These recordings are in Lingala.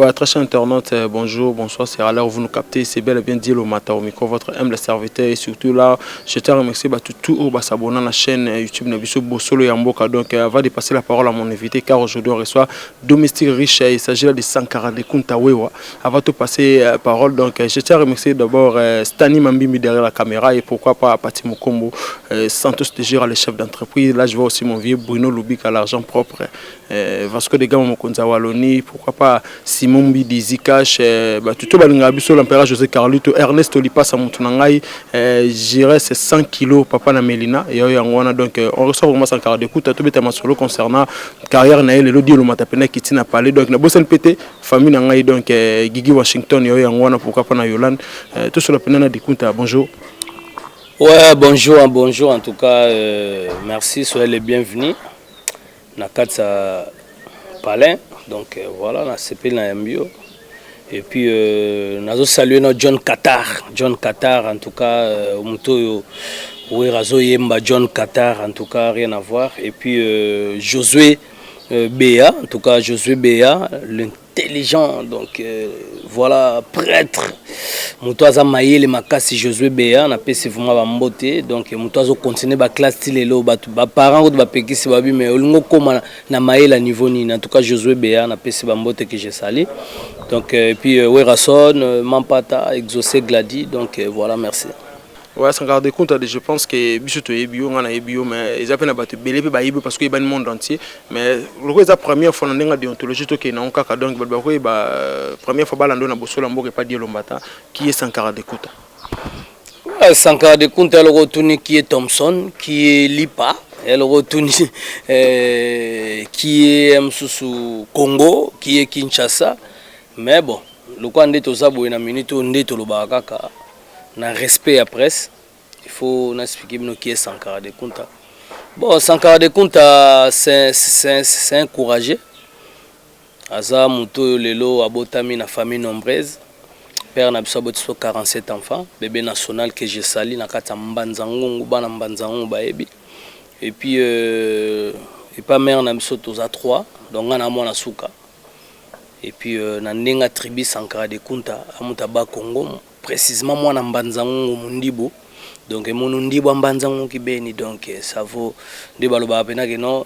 Ouais, très chers internautes, bonjour, bonsoir, c'est à l'heure où vous nous captez, c'est bel et bien dit le matin au micro, votre humble serviteur et surtout là, je tiens à remercier tout au s'abonner à la chaîne YouTube Nabiso Bosolo Yamboka. Donc, avant de passer la parole à mon invité, car aujourd'hui on reçoit Domestique Riche, il s'agit là de Sankara de Kuntawewa. Avant de passer la parole, donc, je tiens à remercier d'abord Stani Mambimi derrière la caméra et pourquoi pas Pati Mokombo, Santos Tejira, le chef d'entreprise. Là, je vois aussi mon vieux Bruno Lubik à l'argent propre, Vasco de Gama Mokonza Waloni, pourquoi pas Simon Bidi Zikash, tout le biso l'empereur José Carlito, Ernest Olipas à Moutunangai, j'irais c'est 100 kilos papa na Melina et donc on reçoit vraiment Sankara de Kunta tout bêtement solo concernant carrière na le lodi le matapene qui tina parler donc na bossen pété famille nangai donc Gigi Washington yo yangwana pourquoi pas na Yolande tout sur la penana de Kunta. Bonjour. Ouais, bonjour en tout cas, merci, soyez les bienvenus. Nakatsa Palin, donc voilà, on a CP na Mbio. Et puis, nous avons salué notre John Qatar, en tout cas, John Qatar, en tout cas, rien à voir. Et puis, Josué Béa, en tout cas, Josué Béa, l'intelligent, donc voilà, prêtre. Moutoaza Maïle Makasi Josué Béa, on a pu vraiment bamboté, donc Moutoaza continue ba classe tilelo, ba parents ou ba pekisi babi, mais on comme na Maïle à niveau ni, en tout cas Josué Béa, on a pu bamboté que j'ai sali. Donc et puis Werason, Mampata, Exaucé Gladi, donc voilà, merci. Ouais, sans garder compte, je pense que Bichoto est bio, on a bio, mais ils appellent à battre belé, parce qu'il y a le monde entier. Mais le la première fois, on a une déontologie qui est en cas donc, première fois, on a un bosso lambo et pas dire l'ombata, qui est Sankara de Kouta. Ouais, Sankara de Kouta, elle retourne qui est Thompson, qui est Lipa, elle retourne qui est Msusu Congo, qui est Kinshasa. Mais bon, le quoi on est au Zabo, on a minute, on est au Bakaka. Na respect à presse, il faut expliquer qui est Sankara de Kunta. Bon, Sankara de Kunta, c'est un courageux. Aza Mouto Lelo Abotami na famille nombreuse. Père n'a pas 47 enfants. Bébé national que j'ai sali na kata Mbanzango, bana Mbanzango baebi. Et puis pas mère n'a pas 3, donc on a mon souka. Et puis na ndenga tribu Sankara de Kunta, Amutaba Congo. Précisément moi na Mbanzango Mundibo, donc mon Ndibo Mbanzango qui béni, donc ça vaut de baloba pena que non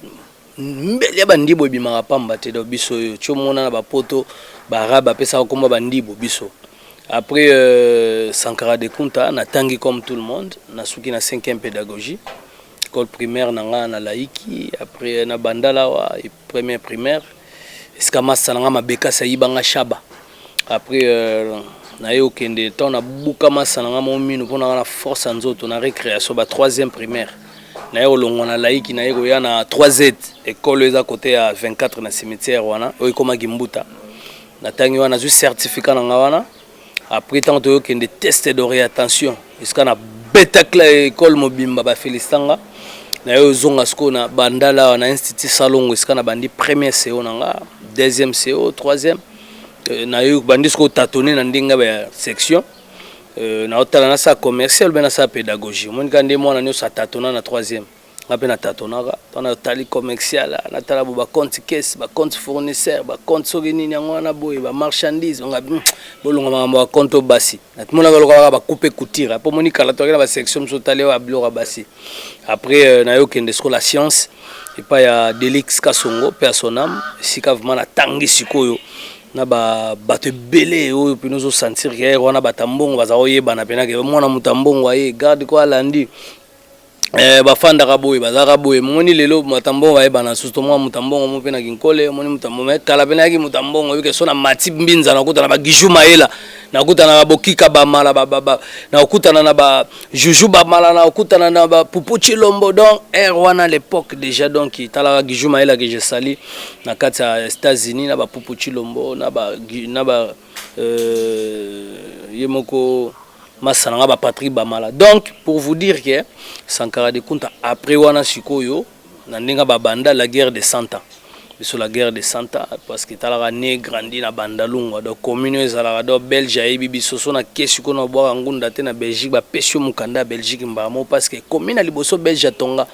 mbele bandibo bimara pamba te do biso chomona na ba poto ba raba pesa komba bandibo biso. Après Sankara de Kunta na tangi comme tout le monde na suki na 5e pédagogie école primaire nanga na laiki, après na bandala wa première primaire eskama sananga mabeka sayibanga shaba. Après na yo kende temps na buka masananga momino pona na force nzoto na récréation ba 3e primaire na yo longo na laiki na yo ya na 3Z école eza côté à 24 na cimetière wana o ikoma gimbuta na tangi wana ju certificat na wana. Après tant to yo kende test d'orientation iska na betakla école mobimba ba Felistanga na yo zonga sko na bandala na institut Salongo iska na bandi première CO nanga, 2e CO, 3e na yo bandisko tâtonner na ndinga ba section na otala na sa commercial ben na sa pédagogie mon kande mo na nyo sa tâtonna na 3e ngape na tâtonnaka tona tali commercial na tala ba compte caisse ba compte fournisseur ba compte sogini nyango na boy ba marchandise nga bolonga ba compte basi na mona ba couper couture po monika la to ba section so tali wa blora basi. Après na yo kende sko la science et pas ya Delix Kasongo personnam sika vraiment na tangi sikoyo na bato belé oyo puis nous sentir que wana batambongo baza oyeba pena ke mwana mutambongo aye garde ko alandi bafanda kaboye baza kaboye moni lelo mutambongo aye bana susto mwa mutambongo mo pena kinkole moni mutambongo me kala pena ki mutambongo yoke so na mati mbinza na kutana ba Giju Maela na kutana na bokika ba mala na kutana na ba Juju ba mala na kutana na ba Pupu Chilombo donc wana l'époque déjà donc tala Giju Maela que je sali na kata États-Unis na ba Pupu Chilombo na ba yemoko Masana ba Patrick Bamala. Donc pour vous dire que Sankara de Kunta après wana sikoyo na ndinga ba banda la guerre de 100 ans. Sur la guerre de 100 ans parce que talaka né grandi na bandalunga donc commune ezalaka do Belge ayebi biso so na kesi ko na bwa ngunda te na Belgique ba pesio mukanda Belgique mbamo parce que commune liboso Belge tonga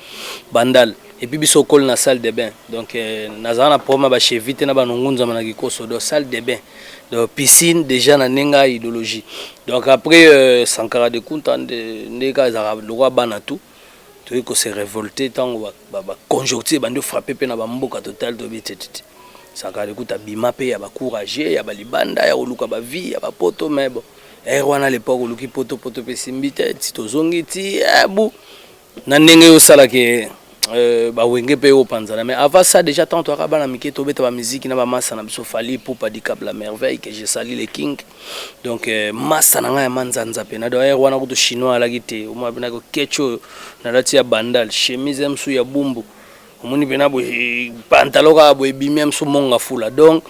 bandal et puis biso kol na salle de bain donc nazana problème ba chevite na ba nongunza manaki koso do salle de bain donc piscine déjà na nenga idéologie donc après Sankara de Kunta ndeka za lokwa bana tout tu ko se révolter tant ba conjoncture bande frapper pe na ba mboka total to bitete Sankara de Kunta bima pe ya ba courager ya ba libanda ya oluka ba vie ya ba poto mais bon wana l'époque oluki poto pe simbite ti tozongi ti bu na ndenge yo sala ke ba wenge pe au panzana mais avant ça déjà tant to akaba na mike to beta ba musique na ba massa na biso fali pour pas di câble la merveille que j'ai sali les king donc massa na nga ya manzanza pe na do wana kuto chinois la gite o mwa bina ko kecho na lati ya bandal chemise msu ya bumbu omoni pena bo pantalon ka bo ebimi msu monga fula donc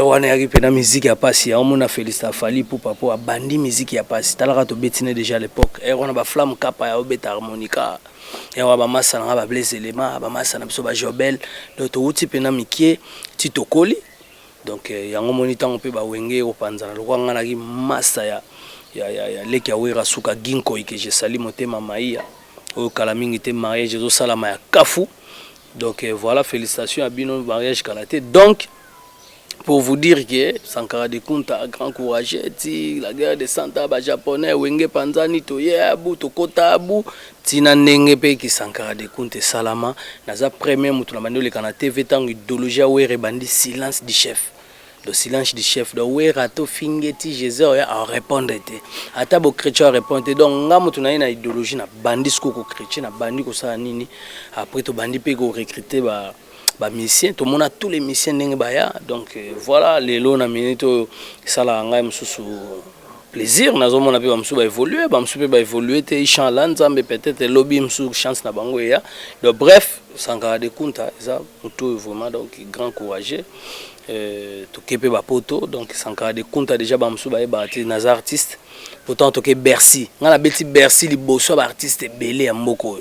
wana ya pena musique ya pasi ya omona Félista fali pour papa bandi musique ya pasi talaka to betine déjà à l'époque wana ba flamme kapa ya obeta harmonica et on va massa na ba blaze élément ba massa na biso ba jobel donc to uti pena mikie ti tokoli donc yango moni tango pe ba wenge ko panzana lokwa ngana ki massa ya leki ya wera suka ginko que je sali motema maïa au kala mingi te mariage zo sala ma ya kafu donc voilà félicitations à bino mariage kalaté donc pour vous dire que Sankara de Kunta a grand courage ti la guerre de Santa ba japonais wenge panzani to yebu to kota abu tina ndenge pe ki Sankara de Kunta salama na za premier mutu na bandole kana TV tango idéologie were bandi silence du chef le silence du chef de wera to fingeti Jésus a répondre te ata bo chrétien répondre donc nga mutu na ina idéologie na bandi skoko chrétien na bandi ko sa nini après to bandi pe ko recruter ba missions tout le monde a tous les missions ndenge baya donc voilà les lots na minute sala ngai msusu plaisir nazo mona pe bamsu ba évoluer te inchallah nzambe peut-être lobby msu chance na bango ya donc bref Sankara de Kunta ça mutu vraiment donc grand courageux to kepe ba poto donc Sankara de Kunta déjà bamsu ba bati nazar artiste pourtant to ke Bercy ngana beti Bercy liboso ba artiste belé ya mboko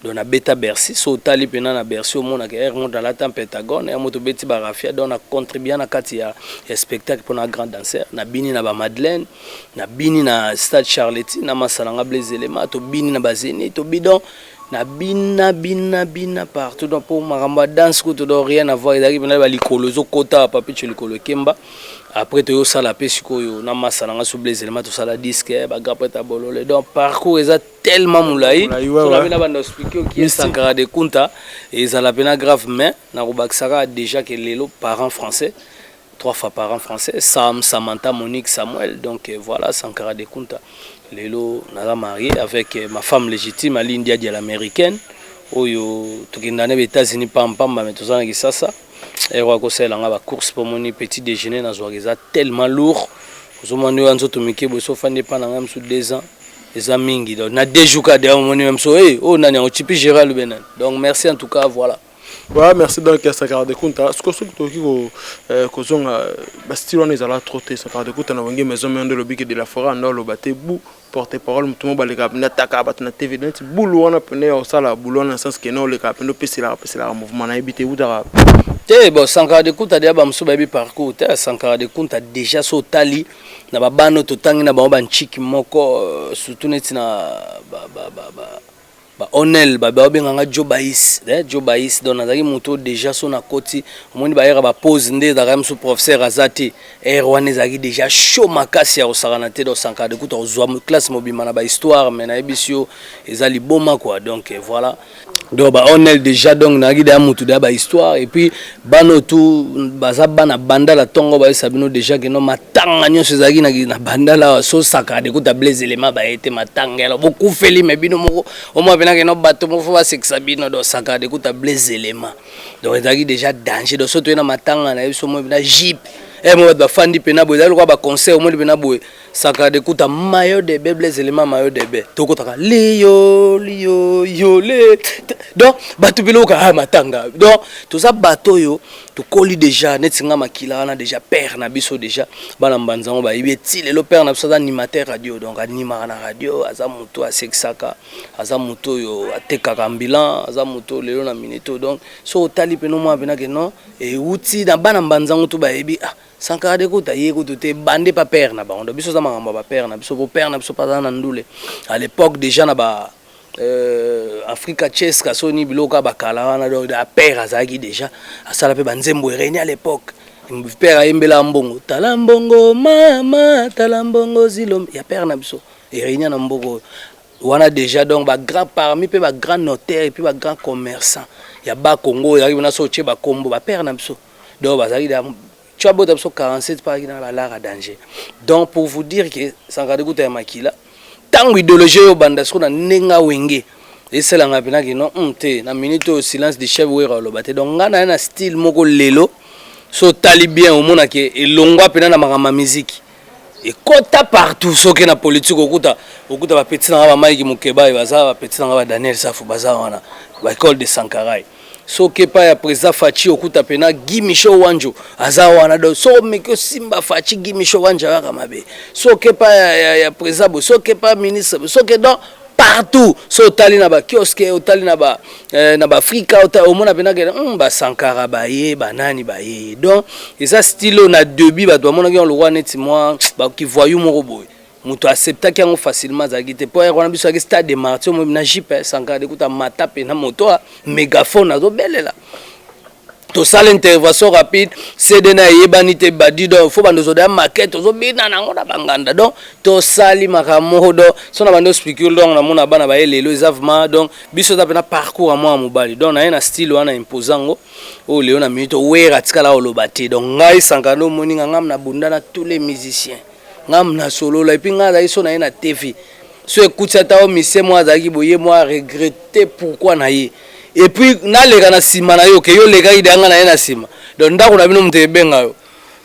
donc na beta Bercy so tali pena na Bercy au monde que on dans la temps Pentagone et moto beti ba rafia donc na contribuer na kati ya spectacle pour na grand danseur na bini na ba Madeleine na bini na Stade Charletti na masalanga Blaise Élément to bini na bazeni to bidon na bina partout donc pour maramba danse ko to do rien à voir ezaki pena ba likolo zo kota papi tu likolo kemba après to yo sala pe sikoyo na masalanga sous Blaise Élément to sala disque ba grapeta bolole donc parcours eza tellement moulaï so la bina banda expliquer qui est Sankara de Kunta et ça la pena grave mais na robaksaka déjà que lelo parents français 3 fois parents français Sam Samantha Monique Samuel donc voilà Sankara de Kunta lelo na marié avec ma femme légitime Aline Diadi l'américaine oyo tukindane aux États-Unis pamba mais tozana ki sasa et roko sela nga ba course pour mon petit déjeuner na zoageza tellement lourd ozomani wanzo tumike bo so fande pa na ngam sous 2 ans les amis donc na 2 jours ka de mon même so oh nani on tipi Gérald Benan donc merci en tout cas voilà. Ouais, merci donc Sankara de Kunta. Ce que ce que kozonga bastille on est allé trotter Sankara de Kunta na wangi maison mais on le bique de la forêt on le batté bou porte-parole tout le monde baleka na taka bat na TV net boulou on a pene au sala boulou en sens que non le cap no pesi la mouvement na habité ou dara te bon Sankara de Kunta dia ba mso ba bi parcours te Sankara de Kunta déjà so tali na ba bano to tangi na ba nchiki moko surtout net na ba onel ba benganga Joe Baïs donc nazaki moto déjà son na koti omoni ba era ba pose nde da kam sous professeur azati wana ezaki déjà chaud makasi ya osakana te donc Sankara de Kunta ozwa classe mobima na ba histoire mais na ebisio ezali boma quoi donc voilà donc ba onel déjà donc na gida mutu da ba histoire et puis bano tout baza bana bandala tongo ba sabino déjà que no matanga nyonso ezaki na bandala so Sankara de Kunta Blaise Élément ba été matanga alors beaucoup feli mais bino moko au moins que no bateau mo fa sexabino do Sankara de Kunta Blaise Élément donc ezaki déjà danger donc surtout na matanga na biso mo na jeep et mo ba fandi pena bo ezali kwa ba concert mo pena bo Sankara de Kunta maillot de Blaise Élément maillot de be to kotaka lio le donc bateau bilo ka matanga donc tout ça bateau yo to koli déjà netinga makila na déjà père na biso déjà bana mbanzango ba yebeti le père na biso animateur radio donc animera na radio aza moto a sexaka aza moto yo atekaka ambulant aza moto lelo na minito donc so tali peno mo abena ke non et uti na bana mbanzango to ba yebi Sankara de Kunta yeko te bande pa père na ba on biso za mangamba ba père na biso po père na biso pa na ndule à l'époque déjà na ba Africa Chess kasoni biloka bakala wana donc da père azaki déjà asala pe banzembo réuni à l'époque père ayembela mbongo talambongo mama talambongo zilo ya père na biso et réuni na mbongo wana déjà donc ba grand parmi pe ba grand notaire et puis ba grand commerçant ya ba Congo ya na so che ba kombo ba père na biso donc bazaki da tu as beau d'abso 47 par qui dans la lara danger donc pour vous dire que Sankara Dekouta ya makila tango idéologie yo banda so na nenga wenge et c'est la ngapina qui non te na minute au silence de chef wera lo baté donc ngana na style moko lelo so talibien au mona ke elongwa pena na makama musique et kota partout so ke na politique okuta ba petit na ba Mike Mukeba baza ba petit na ba Daniel Safu baza wana ba école de Sankara so ke pa ya président Fachi okuta pena Guy Michaud Wanjo aza wana do so meko Simba Fachi Guy Michaud Wanjo aka mabe so ke pa ya président so ke pa ministre so ke donc partout so tali na ba kiosque tali na ba Afrika au mona pena ke ba Sankara ba ye ba nani ba ye donc et ça style na début ba to mona ke on le roi neti moi ba ki voyou mon robot muto accepta ki yango facilement za gite po wana biso ya stade de martyr mo na jipe Sankara Dekouta mata pe na moto mégaphone azo belela to sala intervention rapide CD na yebani te badi donc faut bando zoda maquette zo bina na ngona banganda donc to sali makamodo so na bando expliquer donc na mona bana ba elelo ezavement donc biso za pena parcours à moi mobali donc na style wana imposango o leo na minute wera tikala o lobate donc ngai Sankara moninga ngam na bunda na tous les musiciens ngam na solo la puis nga za so na na TV so écoute ça ta o mise moi za ki boye moi regretter pourquoi na ye et puis na lega na sima na yo ke yo lega idanga na na sima donc ndako na bino mtebenga yo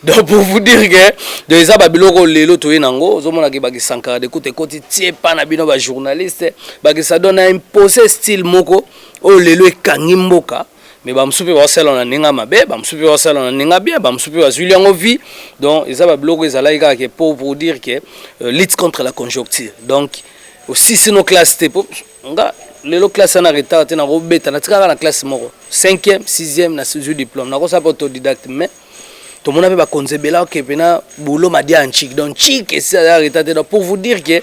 donc pour vous dire que de eza ba biloko lelo to yenango zo mona ke ba ki Sankara Dekouta koti tie pa na bino ba journaliste ba ki ça donne imposer style moko o lelo ekangi mboka mais ba msupe ba sala na ninga mabe ba msupe ba sala na ninga bien ba msupe ba zuli yango vie donc eza ba biloko ezala ika ke pour dire que lutte contre la conjoncture donc aussi si nos classes te nga lelo classe na retard te na robeta na tika na classe moko 5e 6e na sujet diplôme na ko sa autodidacte mais to mona pe ba konzebela ke pena boulot madia antique donc chic et ça retard te pour vous dire que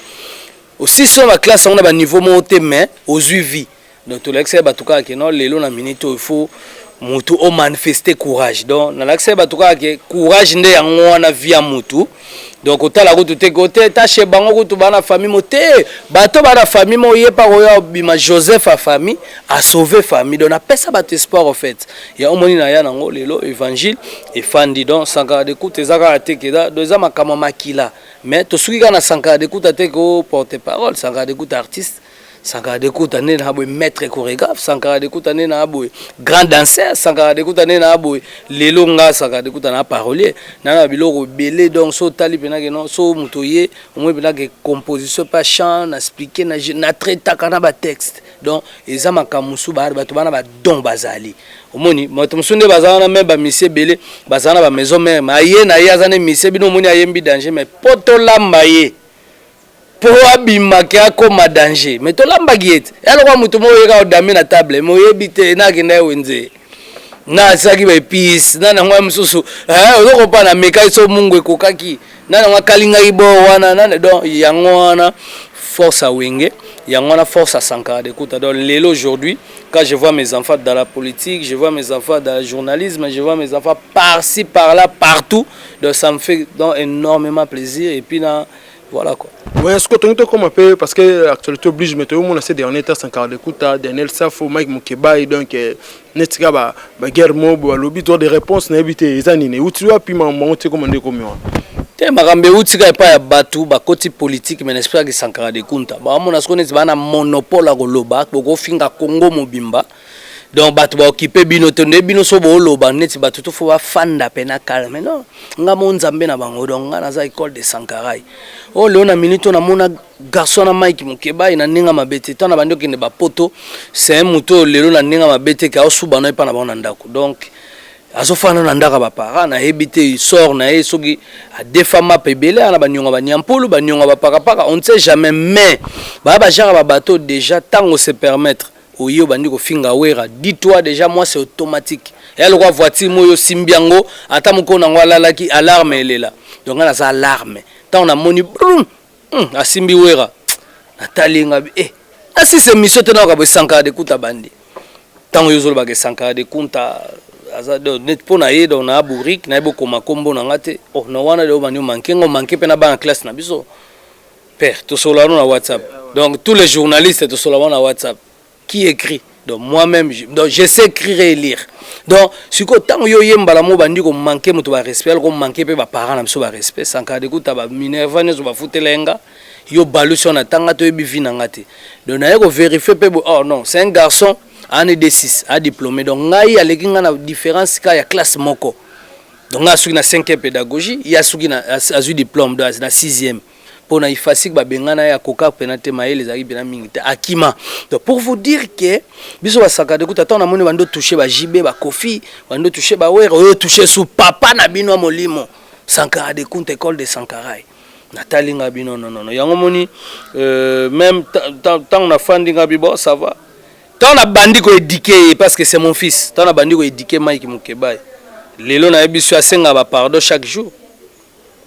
aussi sur ma classe on a ba niveau monté mais aux vie donc tout l'accès ba tuka ke non lelo na minute il faut mutu o manifester courage donc na l'accès ba tuka ke courage nde yango wana via mutu donc otala ko te côté ta chez bango ko to bana famille moté bato bana famille mo yepa ko ya bima Joseph a famille a sauver famille donc na pesa ba espoir en fait ya omoni na ya nango lelo évangile et fandi donc Sankara Dekouta ezaka atekeda do eza makama makila mais to suki kana Sankara Dekouta te ko porte parole Sankara Dekouta artiste Sankara Dekouta né na boy maître chorégraphe Sankara Dekouta né na boy grand danseur Sankara Dekouta né na boy lelo nga Sankara Dekouta na parolier na biloko belé donc so tali pena ke non so mutoye au moins pena ke composition pas chant na expliquer na traita kana ba texte donc eza makamusu ba bato bana ba don bazali omoni moto musunde bazana même ba monsieur belé bazana ba maison même aye na ye azana monsieur bino moni ayembi danger mais poto lamba ye pour abima ke akoma danger mais to lamba giete yaloko mutu mo yeka odami na table mo yebite na kenda wenze na saki ba peace na ngwa msusu ozoko pa na meka iso mungu ekokaki na ngwa kalinga ibo wana na donc yango wana force à wenge yango wana force à Sankara Dekouta donc lelo aujourd'hui quand je vois mes enfants dans la politique je vois mes enfants dans le journalisme je vois mes enfants par-ci par-là partout donc ça me fait donc énormément plaisir et puis na voilà quoi. Ouais, est-ce que tu as comme un peu parce que l'actualité oblige mais tout le monde a ces derniers temps Sankara Dekouta, Daniel Safo, Mike Mukeba et donc netika ba guerre mob ou lobby toi des réponses na habité ezanine ou tu as pi monter comme on comme te makambe utika pa ya batu ba koti politique mais n'espère que Sankara Dekouta ba mona skone bana monopole ko loba ko finga Congo mobimba donc batu ba occuper bino tonde bino so bo loba neti batu to fo ba fanda pena calme non nga mo nzambe na bango donc nga na za école de Sankara o leo na minute na mona garçon na Mike Mukeba ina ninga mabete tana bando kende ba poto c'est un muto lelo na ninga mabete ka osuba na pa na bana ndako donc azofana na ndaka ba para na hebite sort na e soki a deux femmes pebele na banyonga ba nyampulu banyonga ba paka on ne sait jamais mais ba jara ba bateau déjà tango se permettre oyo bandi ko finga wera dis-toi déjà moi c'est automatique et le quoi voiture moyo simbiango ata moko na ngwala laki alarme elela donc na za alarme tant on a moni brum asimbi wera natalinga si c'est mission te na ka bo Sankara de Kunta bandi tango yo zo ba ke Sankara de Kunta azado net pona ye do na burik na bo koma kombo na ngate oh no wana de bani manke ngo manke pe na ba en classe na biso père to solo na WhatsApp donc tous les journalistes to solo na WhatsApp qui écrit donc moi-même je sais écrire et lire donc si ko tango yo yemba la mo bandi ko manke moto ba respect ko manke pe ba parents na biso ba respect Sankara de Kunta ba Minerva ne zo ba futelenga yo balusion na tanga to yebi vina ngate donc na ko vérifier pe oh non c'est un garçon année de 6 a diplômé donc ngai aleki nga na différence ka ya classe moko donc nga suki na 5e pédagogie ya suki na azu diplôme na 6e pour na ifasik ba bengana ya koka penate maele za bina mingita akima donc pour vous dire que biso ba Sankara de Kunta tant na moni bando toucher ba JB ba Kofi bando toucher ba were o toucher sous papa na bino molimo Sankara de Kunta école de Sankara Nathalie Ngabi non yango moni même tant na fandi Ngabi bon ça va tant na bandi ko éduquer parce que c'est mon fils tant na bandi ko éduquer Mike Mukeba lelo na biso asenga ba pardon chaque jour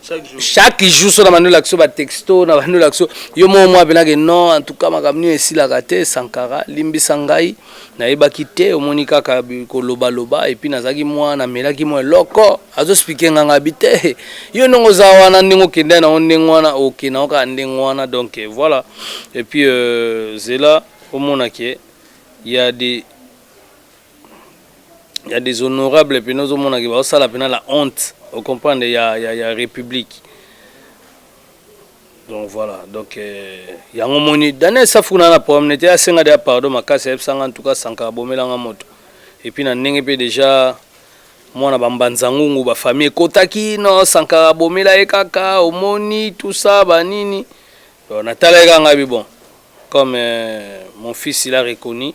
so na manu l'action ba texto na manu l'action yo moi benake non en tout cas makamni esila kate Sankara limbi sangai na ebaki te omoni kaka ko loba et puis nazaki moi na melaki moi loko azo speaker nganga bite yo nongo za wana ndingo kenda na ndengwana OK na ka ndengwana donc voilà et puis zela omona ke il y a des honorables et puis nous omona ke ba sala pena la honte. Vous comprenez, il y a République. Donc voilà, donc il y a un moment donné, ça fait un problème. Il y a un pardon, ma casse, en tout cas, Sankara bomela en moto. Et puis, on a déjà, moi, on a banzangu, ma famille, Kotaki, non, Sankara bomela et kaka, omoni, tout ça, banini. On a talé bon. Comme mon fils, il a reconnu.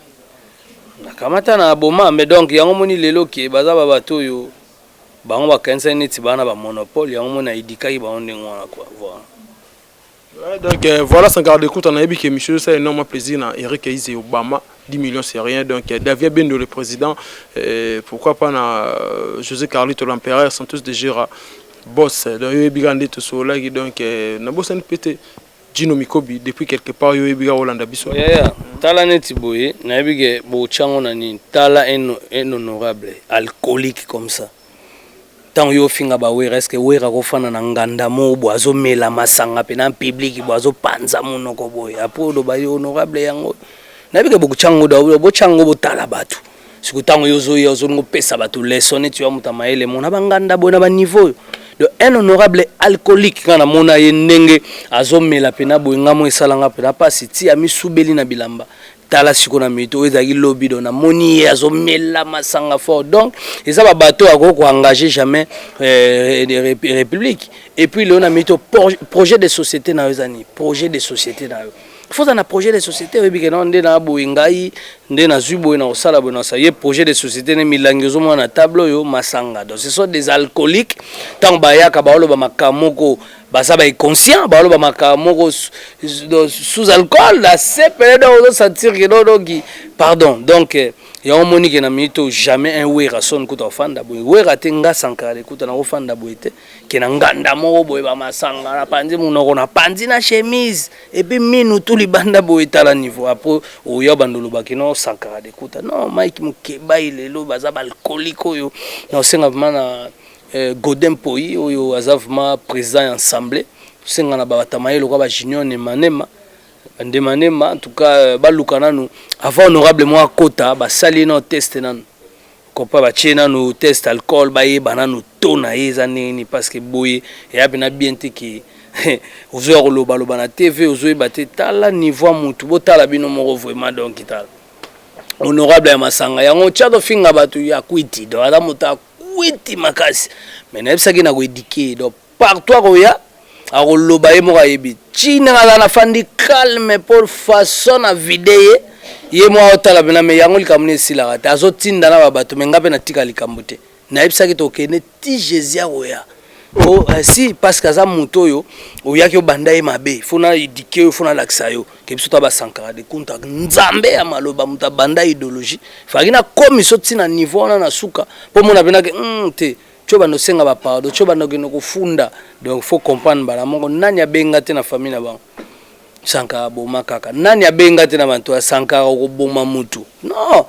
On a kamata na boma, mais donc, il y a un moment lelo qui est baza babato yo. Bango ba kanisa neti bana ba monopole ya mona idikaki ba onde ngwana quoi voilà. Ouais, donc voilà Sankara de Kunta on a dit que monsieur ça énormément plaisir na Eric Aïs et Obama 10 millions c'est rien donc David Bendo le président pourquoi pas na José Carlito l'empereur sont tous déjà boss donc yo bigande to so là donc na boss en pété Gino Mikobi depuis quelque part yo biga Hollande biso yeah tala neti boye na bige bo chango na ni tala un honorable alcoolique comme ça. Tant yo finga ba we reste we ra ko fana na nganda mo boazo mela masanga pe na public boazo panza muno ko boy apodo ba yo honorable yango na bike boku chango da bo chango bo tala batu siku tango yo zo ngo pesa batu lesson tu ya mutama ele mona banganda bona ba niveau de un honorable alcoolique kana mona ye ndenge azo mela pe na boy ngamo esalanga pe na pasi ti ami subeli na bilamba tala sikona mito ezaki lobby do na moni azo mela masanga fort donc eza ba bateau ako engager jamais république et puis le na mito projet de société na ezani projet de société na faut un projet de société oui que non ndé na boingai ndé na zubo na osala bona ça y projet de société ne milangezo mo na tableau yo masanga donc ce sont des alcooliques tant bayaka ba olo ba makamoko basa ba inconscient ba olo ba makamoko sous alcool la sepele do sentir que do qui pardon donc ya omoni ke na mito jamais un wera son kuta fanda boy wera tenga Sankara kuta na ofanda boyete ke na nganda mo boy ba masanga na panzi munoko na panzi na chemise et puis minu tout libanda boyeta la niveau après oya bandolo bakino Sankara kuta non Mike Mukeba ilelo baza ba alcoolique yo na senga vraiment Godin Poi oyo azavma président assemblée senga na ba tamaelo kwa ba junior ne manema Manema en tout cas balukana nous avant honorable moi kota ba sali no test nan ko pa ba chena no test alcool ba ye banano tona eza nini parce que boye ya bina bien te ki ozo loba na TV ozo baté tala niveau mutu botala bino moko vraiment donc itala honorable ya masanga yango chado finga batu ya kwiti do ala muta kwiti makasi mais na ebisa kina ko éduquer donc partout ko ya akoloba ye moko ayebi china na fandi calme pour façon na vidéo ye mo otala bena me yango likamune silaka ta azotinda na babato menga pe na tika likambo te na yebisa ki tokene ti Jésus oya o si parce que za moto yo oyaki obanda ye mabe fona idike yo fona laksa yo ke biso ta ba Sankara de Kunta nzambe ya maloba muta banda idéologie fakina komi soti na niveau na suka po mona bena ke te choba no senga ba pardon choba no kufunda donc faut comprendre bala mongo nani abenga te na famille na bango Sankara boma kaka nani abenga te na bantu ya Sankara ko boma mutu non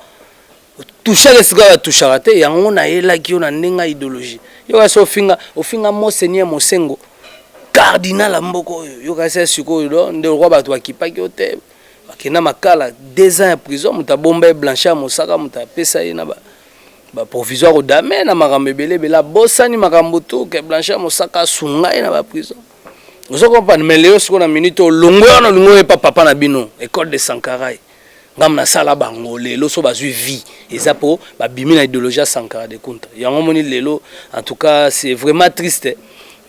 toucher les gars toucher raté yango na yela ki ona nenga idéologie yo ka so ofinga monseigneur Mosengo cardinal amboko yo ka se siko do nde roi bato akipaki ote akena makala 2 ans en prison muta bomba Blanchard Mosaka muta pesa ye na ba provisoire au dame na makambe bela bosani makambo to ke Blanchard Mosaka sunga ye na ba prison. Vous comprenez, mais Léo, ce qu'on a minute, longo pas papa na bino, école de Sankara. Ngam na sala bango, Lélo, so bazu vie. Et ça pour, bimi na idéologie Sankara de compte. Yango moni Lélo, en tout cas, c'est vraiment triste.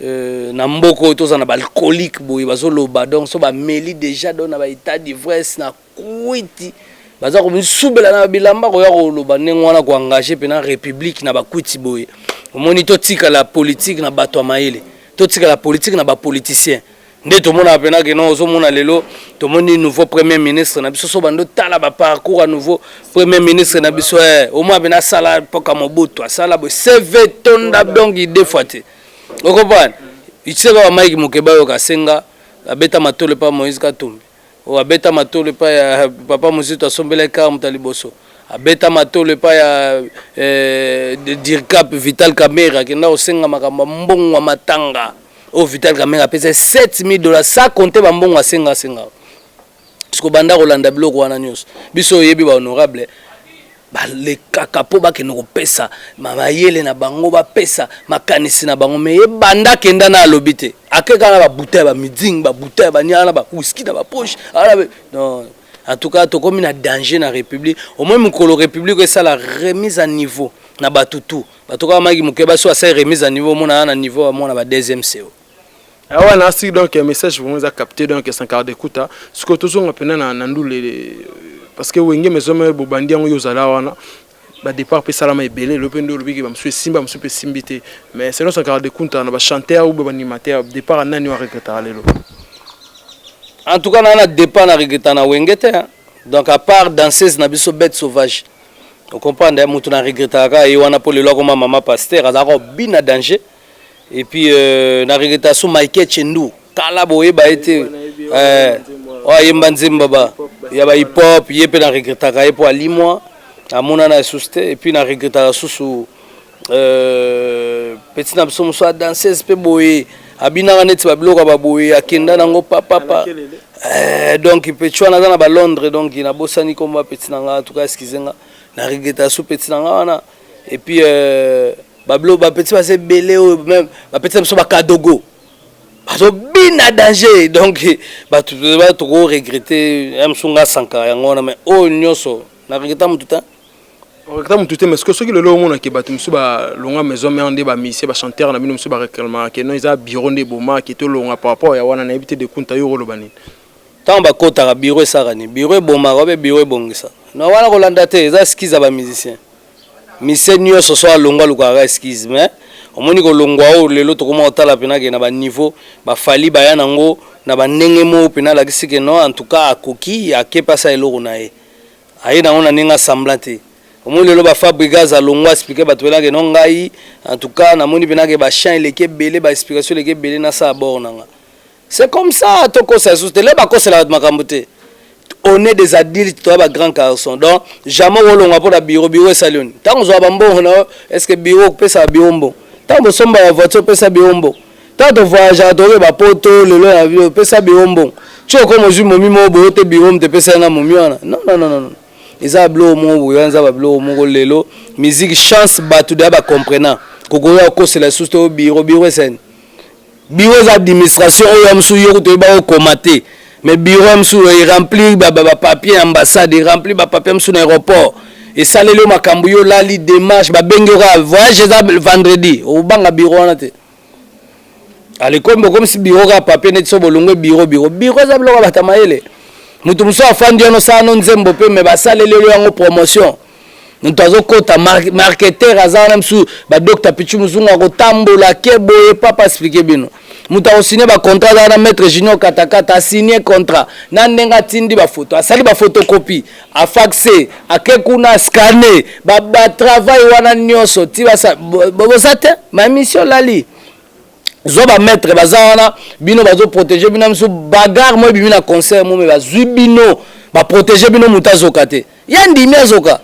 Na mboko, tous en alcoolique, boy, bazo loba, donc so ba meli déjà dans na état d'ivresse na kuiti. Baza comme soubela na bilamba ko ya ko loba nengwana ko engager pena république na ba kuiti boy. Moni to tika la politique na bato maele. Tout la politique n'a pas politicien. Dès tout le monde a appris que non, tout le monde nouveau premier ministre n'a pas bando tala ba parcours à nouveau premier ministre n'a pas au moins bena sala pour comme Mobutu sala bo CV ton donc il défoité. Vous comprenez? Il sait que Mike Mukeba yo kasenga abeta matole pa Moïse Katumbi. O abeta matole pa papa Mosito asombela ka mutaliboso. Abeta matole pa ya Dirkap Vital Kamera qui n'a osenga makamba mbongo wa matanga au Vital Kamera pesa $7,000 ça compter ba mbongo asenga senga parce que banda Rolanda biloko wana nyos biso yebi ba honorable ba le kakapo ba ke no pesa mama yele na bango ba pesa makanisi na bango me banda kenda na lobite akeka na ba bouteille ba miding ba bouteille ba nyana ba whisky na ba poche ala non. En tout cas, tout comme il y a danger dans la République, au moins, la République, c'est la remise à niveau. Na batutu. En tout cas, il soit remise à niveau, mon à niveau, à mon deuxième CO. Alors, on a aussi donc un message pour nous à capter donc Sankara d'écoute. Ce que tous on appelle parce que Wenge mes hommes bobandi en yozala wana. Ba départ pe salama ebele le pendo le bigi ba msu simba msu pe simbité mais c'est non Sankara d'écoute on a chanteur ou ba animateur départ nani wa regretter lelo. En tout cas, on a dépend à regretter na Wengete. Donc à part danseuse na biso bête sauvage. Vous comprenez, mutu na regretter et on a pour le loi comme maman pasteur, azaro bina danger. Et puis na regretter sous Michael Chendou. Kala boye ba été yemba nzemba ba. Ya ba hip hop, yepe na regretter ka pour ali mois. Amona na susté et puis na regretter sous petit na biso muso danseuse pe boye. Abina neti ba biloko ba boye akenda nango papa donc il peut chouana dans Londres donc il a bossani comme petit nanga en tout cas excusenga na regretter sous petit nanga wana et puis bablo ba petit ba c'est belé même ba petit so ba kadogo bazo bina danger donc ba tout ba trop regretter msunga Sankara yango mais oh nyoso na regretter mutu ta regretter mutu mais ce que ceux qui le lo mona ke batu musu ba longa maison mais ande ba misi ba chanteur na bino musu ba réclamement que non ils a bureau de boma qui to longa par rapport ya wana na éviter de compte yo lo bani tant ba kota ka bureau sarani bureau boma ko be bureau bongisa na wana ko landa te za skiza ba musicien misenio so so longa luka skiz mais omoni ko longwa o lelo to koma otala pena ke na ba niveau ba fali ba ya nango na ba ndenge mo pena la kisike no en tout cas akoki akepa sa eloko na ye ayi na ona ninga semblante omoni lelo ba fabrica za longwa expliquer ba twela ke no ngai en tout cas na moni pena ke ba chant leke belé ba explication leke belé na sa bord nanga. C'est comme ça, on est des adultes, tu as grand garçon. Donc, jamais on va pour la bureau salon. Tant qu'on a bon, est-ce que bureau peut ça bureau bon? Tant qu'on sommes à la voiture peut ça bureau bon. Tant qu'on voyage à Toré, ma poto, le long avion peut ça bureau bon. Tu as comme je me mimo te bureau te peut ça na momiana. Non. Ils a blo mo, ils a blo mo lelo. Musique chance batu da ba comprenant. Koko ya ko c'est la sous bureau scène. Bureau d'administration yamsu yokuto ba komaté mais bureau msu il remplit ba papier ambassade il remplit ba papier msu na aéroport et ça lelo makambu yo lali démarche ba bengera voyage vendredi au banga bureau na te ale comme si bureau ka papier net so bolongo bureau za bloka batamaele mutu mso afandi ono sa no nzembo pe me ba salelelo yango promotion. Nous avons kota marketeur azana msu ba docteur Pichu Muzunga ko tambola kebo e papa expliquer bino. Muta o signer ba contrat na maître Junior Katakata a signé contrat. Na ndenga tindi ba photo, asali ba photocopie, a faxer, a kekuna scanner, ba travail wana nyoso ti ba sa bozate ma mission lali. zo ba maître bazana bino bazo protéger bino mso bagarre moi bimi na concert moi ba zui bino ba protéger bino mutazoka te ya ndimi azoka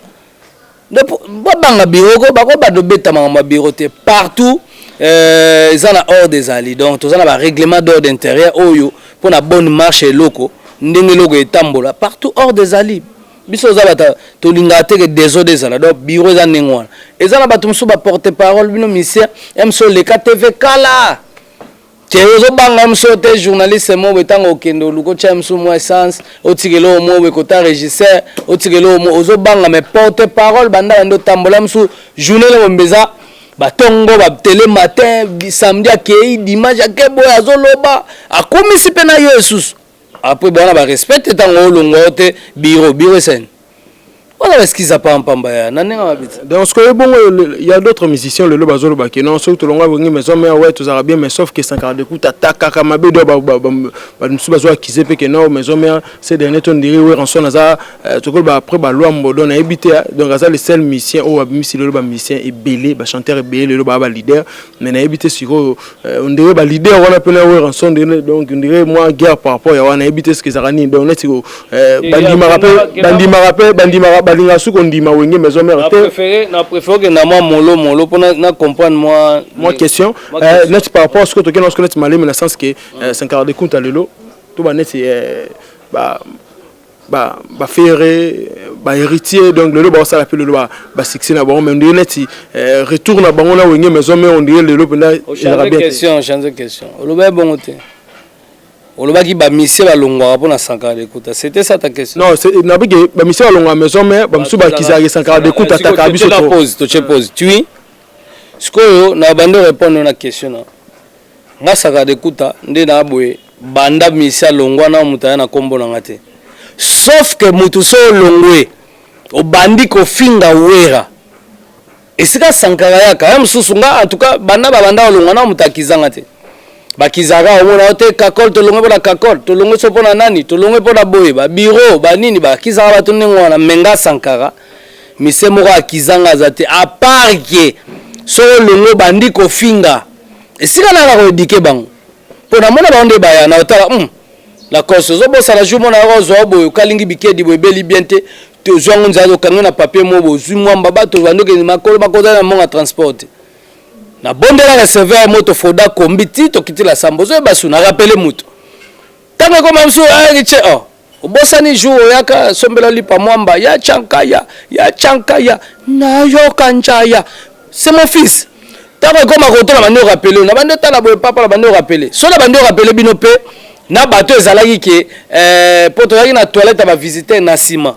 ba banga biroko ba ko ba do beta ma biro te partout ezana hors des alliés donc tozana ba règlement d'ordre intérieur oyo pour la bonne marche loko ndenge loko etambola partout hors des alliés biso za bata to linga te que désordre ezala donc bureau za nengwana ezana bato mso ba porte parole bino ministère mso le KTV kala Théozo banga mso te journaliste mo betango kendo luko cha mso mo essence otigelo mo be kota régisseur otigelo mo ozo banga me porte parole banda ndo tambola mso journée le mbeza batongo ba télé matin samedi akei dimanche akebo azoloba akomisi pena yesus après bana ba respecte tango longo te bureau sen. Voilà ce qu'ils appellent Pamba. Donc, il y a d'autres musiciens, le Lobazolo Bakeno, surtout le Longa, mais hommes, ouais, tous arabes, mais sauf que 5 ans de coup, t'attaques, Kamabé, nous sommes qui sait que non, mais hommes, ces derniers temps, dirait, ouais, en son hasard, tout le monde après, loi Mbodon a habité, donc, à les seuls musiciens, ou abimi, le Loba musicien est belé, chanteur est belé, le Loba leader, mais a habité sur, on dirait, leader, on appelle ouais, en son, donc, on dirait, moi, guerre par rapport, on a habité ce que ça rani, donc, balinga su kondima wenge maison mère na préféré que na molo pour na comprendre moi question net par rapport à ce que tu connais ce que tu malé mais dans le sens que 5 heures de compte à lelo tout ba net ba faire ba héritier donc le ba ça l'appelle le ba succès na bon mais on net retourne na bango na wenge maison mère on dirait le pendant change question le ba bon côté olobaki ba mission balongwa pour na 5 ans d'écoute c'était ça ta question non c'est na bigi ba mission balongwa maison mais ba msu ba kizaki 5 ans d'écoute ataka biso to pose tu skoyo na bando répondre na question na nga 5 ans d'écoute nde na boye banda mission longwa na mutaya na kombo na ngate sauf que mutu so longwe obandi ko finga wera esika sankara yaka ya msusu nga en tout cas banda babanda longwa na mutakizanga te bakizaka omona ote kakol tolonge pona kakol tolonge so pona nani tolonge pona boye ba bureau ba nini bakizaka bato ndengwana menga sankara mise moko akizanga zate a part que so longo bandi ko finga esika na ko dike bango pona mona ba onde baya na otala la cause zo bosa la jour mona rozo boye kalingi bikedi boye beli biente te zwangu nzazo kango na papier mo bo zwi mwamba bato bandoke makolo bakoza na monga transport na bondela la serveur moto foda kombiti to kitila sambozo basu na rappeler moto tanga ko mamsu ayiche obosani jour yaka sombela lipa mwamba ya chankaya na yo kanchaya c'est mon fils tanga ko makoto na bando rappeler na bando tala boye papa na bando rappeler so na bando rappeler bino pe na bato ezalaki ke poto yaki na toilette ba visiter na sima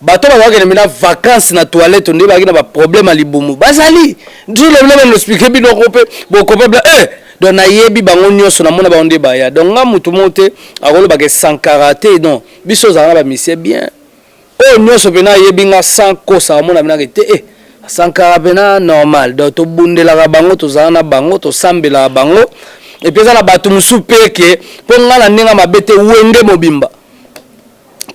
bato bazaki na vacances na toilette onde baki na ba problème à libumu bazali ndu le problème no expliquer bino kopé bo kopé donc na yebi bango nyonso na mona ba onde baya donc nga mutu monte akolo ba ke sankarate non biso za ba mission bien o nyonso pena yebi nga sans kosa mona bina ke te sankara pena normal donc to bundela ka bango to za na bango to sambela bango et puis za na bato musu peke po nga na ninga mabete wenge mobimba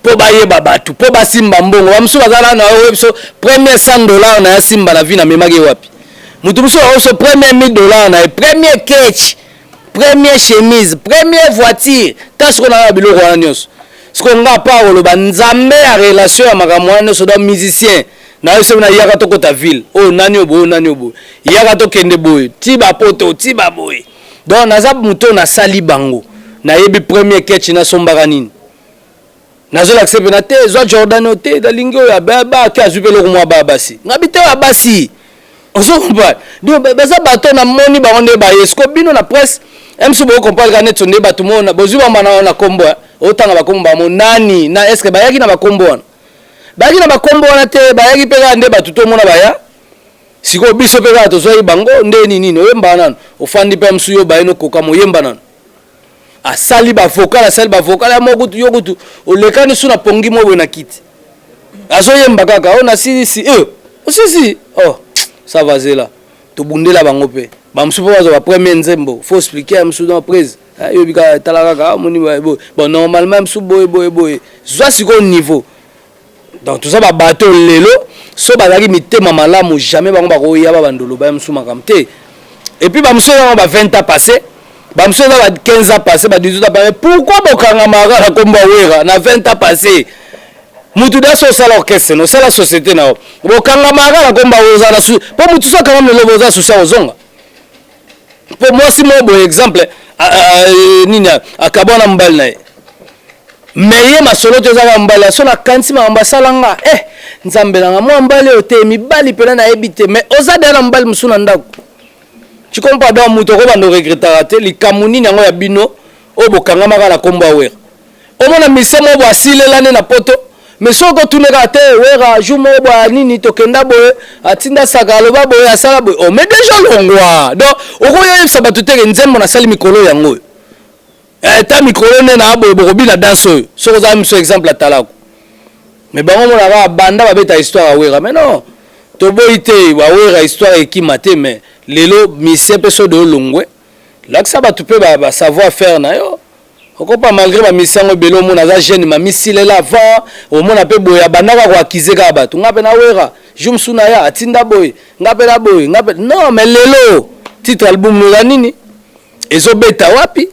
po bayeba batu po basimba mbongo bamsu bazala na webso premier $100 na simba na vie na memage wapi mutu musu so premier $1000 na premier catch premier chemise premier voiture tasko na biloko wana nyonso siko nga pa oloba nzambe ya relation ya makamwana so da musicien na yo sema yaka to kota ville nani obo yaka to kende boy tiba poto tiba boy donc naza muto na sali bango na yebi premier catch na sombaka nini nazola accepte na te zo Jordan ote da lingo ya baba ki azupelo ko mwa babasi ngabite wa basi ozo comprendre donc baza bato na moni ba onde ba yesko bino na presse mso bo comprendre ka net onde bato mona bozuba mana na kombo otanga ba kombo ba monani na est ce bayaki na ba kombo wana bayaki na ba kombo wana te bayaki peka nde bato to mona baya siko biso peka to zo bango nde nini oyemba nanu ofandi pe msu yo bayino koka moyemba nanu asali ba vocal ya mokutu yokutu olekani suna pongi mo na kiti azo yemba kaka ona si ça va zela to bundela bango pe ba msupo bazo ba premier nzembo faut expliquer msu dans prise yo bika talaka ka moni bon normalement msu boy zo siko niveau donc tout ça ba bateau lelo so bazaki mitema malamu jamais bango ba koya ba bandolo ba msu makamte et puis ba msu ba 20 ans passé Bamso za 15 ans passé, 18 ans passé. Pourquoi bokanga mara na komba wera na 20 ans passé? Mutu da so sala orchestre, no sala société na. Bokanga mara na komba oza na su. Po mutu so quand même le boza social ozonga. Pour moi si moi bon exemple nina akabona mbali na. Meye masolo te za mbali so na kanti ma ambasalanga nzambe na mwa mbali ote mibali pena na ebite mais oza na mbali musuna ndako. Tu comprends donc mutu ko bando regretter te li kamuni nango ya bino o bokanga maka na komba wera. O mona misemo bo asilela ne na poto mais soko tuneka te wera jumo bo nini tokenda boye atinda sakalo ba boye asala boye o mais déjà longwa donc okoyo yebisa batu te nzembo na sali mikolo yango ta mikolo ne na boye bokobi na danse soko za miso exemple atalako mais bango mona ba banda ba beta histoire wera mais non to boite ba wera histoire ekimate mais lelo mise peso de longwe là que ça va tout peu ba savoir faire na yo okopa malgré ba misango belo mona za jeune ma misile la va o mona pe boya banaka ko akizeka ba tu ngape na wera jumsuna ya atinda boy ngape na boy ngape non mais lelo titre album no nini ezo beta wapi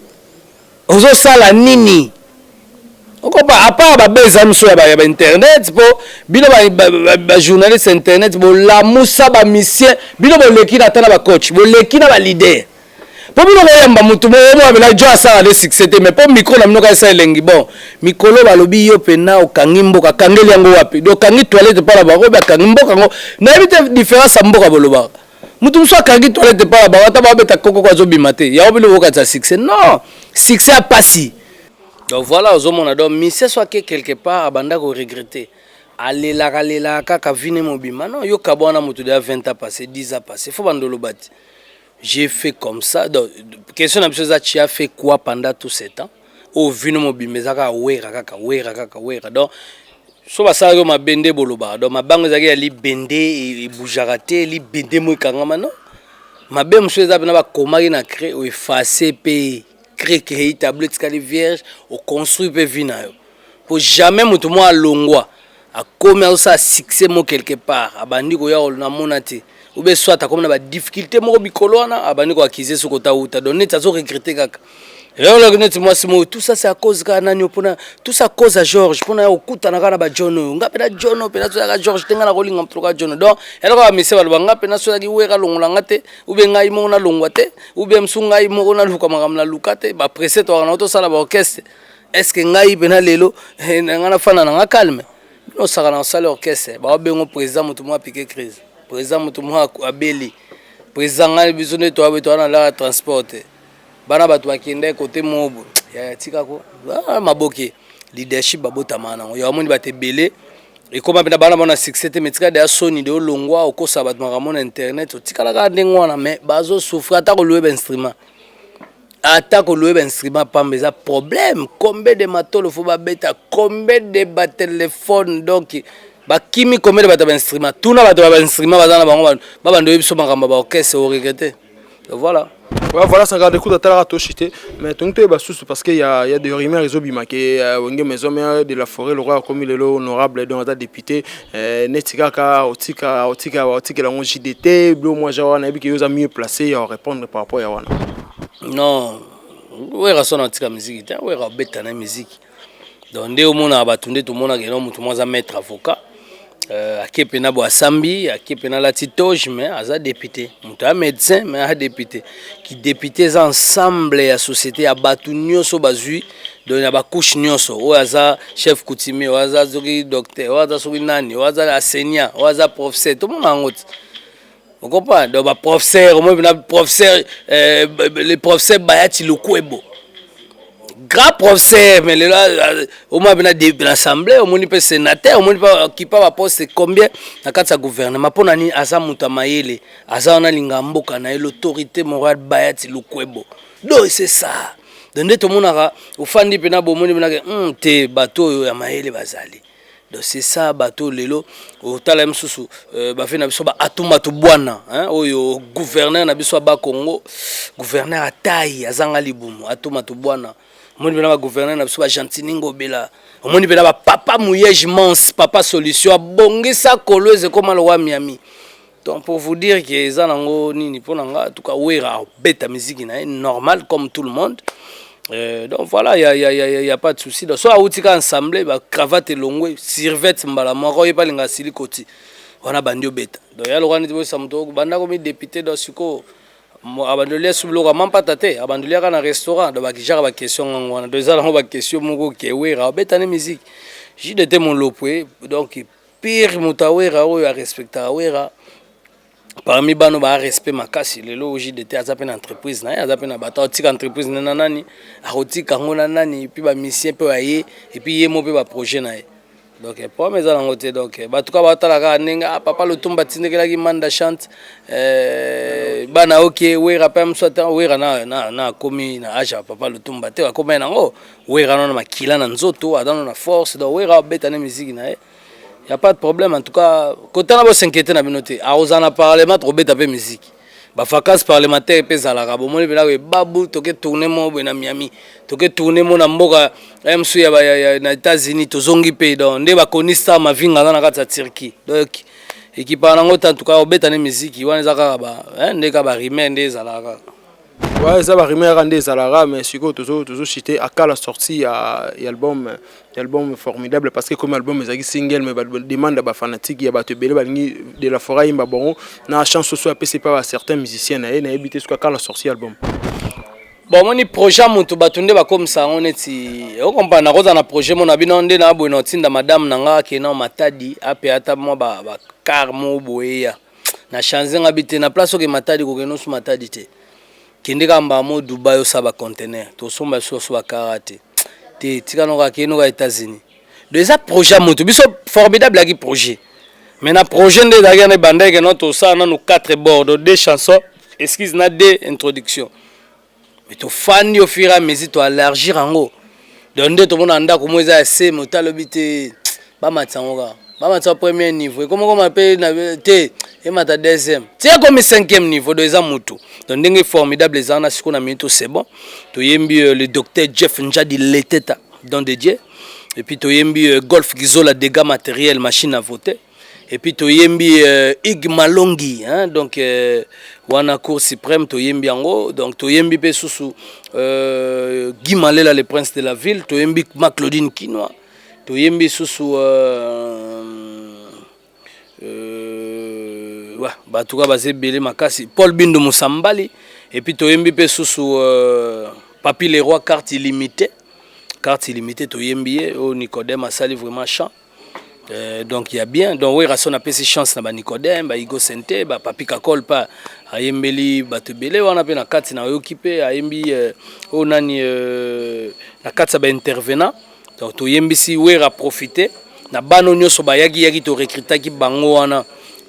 ozo sala nini okopa apa ba beza miso ya ba internet po bino ba journaliste internet bo la musa ba misien bino bo leki na tana ba coach bo leki na ba leader po bino ko yamba mutu mo abela jo asala de succès mais po micro na mnoka esa elengi bon mikolo balobi yo pena okangi mboka kangeli yango wapi do kangi toilette pa la ba ko ba kangi mboka ngo na ebite différence mboka boloba mutu so kangi toilette pa la ba wata ba beta koko kwa zo bimate ya obilo woka za succès non succès a passé. Donc voilà, aux hommes on a donc mise soit que quelque part abanda ko regretter. Alela kaka vine mobima non yo kabona mutu de 20 ans passé 10 ans passé faut bandolo bati. J'ai fait comme ça. Donc question na chose tu as fait quoi pendant tout ce temps? Au vine mobima zaka wera kaka. Donc so ba sa yo mabende boloba. Donc mabango zaki ali bende e boujarate li bende mo kangama non. Mabe monsieur za na ba komaki na créer ou effacer pe créer tablette scali vierge au construit pe vina yo pour jamais mutu mo alongwa a commerce ça succès mo quelque part abandi ko ya na monate ou be soit a comme na ba difficulté mo bikolo na abandi ko akiser soko ta uta donner ça so regretter kaka moi tout ça c'est à cause kanani pona tout ça cause à George pona okuta na kana ba Jono ngapela Jono pena so ka George tenga na kolinga mtloka Jono donc eloko ba mise ba ngapena so ki weka longola ngate ube ngai mo na longwa te ube msunga ngai mo na luka makamla lukate ba preset to na to sala ba orchestre est-ce que ngai pena lelo ngana fana na calme no sala na sala orchestre ba bengo président mutu mo piquer crise président mutu mo abeli président ngai biso ne to abeto na la transporter bana batu bakende côté mobo ya tika ko maboke leadership babota mana ya moni bate belé et comme bana bana succès te metika de soni de longwa okosa batu makamona internet tika la ka ndengwana mais bazo souffrir ata ko louer instrument pambe za problème combien de matolo faut ba beta combien de ba téléphone donc ba kimi combien de ba instrument tout na ba instrument bazana bango ba bando yebiso makamba ba orchestre au regretter voilà. Ouais, voilà, ça garde coup de la tochité. Mais tout est bas parce qu'il y a des rumeurs ils ont bimaqué Wenge maison de la forêt le roi comme il est honorable dans la député Netika Otika la JDT moi j'avais envie qu'ils ont mieux placé à répondre par rapport à Wana. Non, ouais raison antika musique, ouais rabeta na musique. Donc dès au monde a batunde tout le monde a gagné tout le monde a mettre avocat. Akepena bo asambi akepena la titoge mais aza député muta médecin mais a député qui député ensemble ya société ya batu nyonso bazui donc ya ba couche nyonso o aza chef coutumier o aza zoki docteur o aza soki nani o aza enseignant o aza professeur tout le monde angote on comprend donc ba professeur moi na professeur les professeurs bayati lokwebo grand professeur mais là au moins bien de l'assemblée au moins peut sénateur au moins qui pas poste combien na kati ya gouvernement pona ni asa muta mayele asa na linga mboka na l'autorité morale bayati lukwebo donc c'est ça donc tout le monde au fandi pena bo moni bina te bateau ya mayele bazali donc c'est ça bateau lelo au tala msusu ba fe na biso ba atuma to bwana hein oyo gouverneur na biso ba Congo gouverneur atai azanga libumu atuma to bwana moni bena ba gouverneur na biso ba Gentiningo bela moni bena ba papa mouillage mons papa solution bongisa kolweze comme le roi Miami Donc pour vous dire que ça nango nini pour nanga en tout cas Wera bête musique normal comme tout le monde. Donc voilà, il y a pas de souci. Donc soit outika ensemble, bah cravate longue, sirvette mbala moko yepa linga silikoti. On a bandio bête. Donc ya lokani tibo samto banda comme député dans suko abandolia subloka mampa tate, abandolia kana restaurant donc bakijara ba question ngwana. Donc ça ba question moko ke Wera bête na musique. J'étais mon lopwe donc pire mutawera o ya respecta Wera. Parmi bano ba respect makasi lelo oji de te azape na entreprise na azape na bata otika entreprise na nani akotika ngona nani puis ba mission pe aye et puis yemo pe ba projet na ye donc pour mes ala ngote donc ba tuka ba tala ka nenga papa le tumba tindekela ki manda chante bana OK Wera pa msota Wera na komi na aja papa le tumba te akoma na ngo Wera na makila na nzoto adana na force donc Wera beta na musique na ye. Il n'y a pas de problème en tout cas. Quand on a s'inquiéter na binoté, a osana parlement trop bête avec musique. Ba vacances parlementaire pe za la rabo mo bela we babu toke tourner mo na Miami. Toke tourner mo na mboka MSU ya na États-Unis to zongi pe donc nde ba konista ma vinga na kata Turquie. Donc équipe na ngota en tout cas bête na musique wana za ka ba nde ka ba rime nde za la ka. Ouais, ça va rimer à des Zalara, mais c'est toujours cité à la sortie à album formidable parce que comme album est single mais demande à fanatique il y a de la forêt imba bon na chance soit c'est pas certains musiciens na éviter ce qu'à la sortie album. Bon moni projet mutu batunde ba comme ça on est on comprend na roza na projet mon abino nde na bono tinda madame nanga ke na matadi ape ata mo ba karmo boya na chance ngabite na place ke matadi ko ke no su matadi te. Kende kamba mo Dubai osaba conteneur to somba so karate te tikano ka keno ka États-Unis déjà projet moto biso formidable qui projet mais na projet nde daga ne bande ke no to ça na no 4 bords deux chansons excuse na deux introductions mais to fan au fur et à mesure to élargir ango donc to mona nda ko moza se motalobite ba matsango ba matsa premier niveau comment appelle na te et mata deuxième c'est comme cinquième niveau de ça moto donc ndenge formidable les ana siko na minute c'est bon to yembi le docteur Jeff Njadi Leteta dans dédié et puis to yembi Golf Gizola dégâts matériels machine à voter et puis to yembi Ig Malongi hein donc wana cour suprême to yembi ango donc to yembi pe susu Guy Malela le prince de la ville to yembi Maclaudine Kinoa to yembi susu ouais bah tout cas basé belé makasi Paul Bindo Musambali et puis to yembi pe susu Papi les rois carte illimitée to yembi au Nicodème asali vraiment chant donc il y a bien donc oui rason a pe chance na ba Nicodème ba Igo Sente ba Papi Kakol pa ayembeli bato belé wana pe na kati na occupé ayembi o nani na kati ba intervenant donc to yembi si wera profiter na bano nyoso bayaki to recruter ki bango wana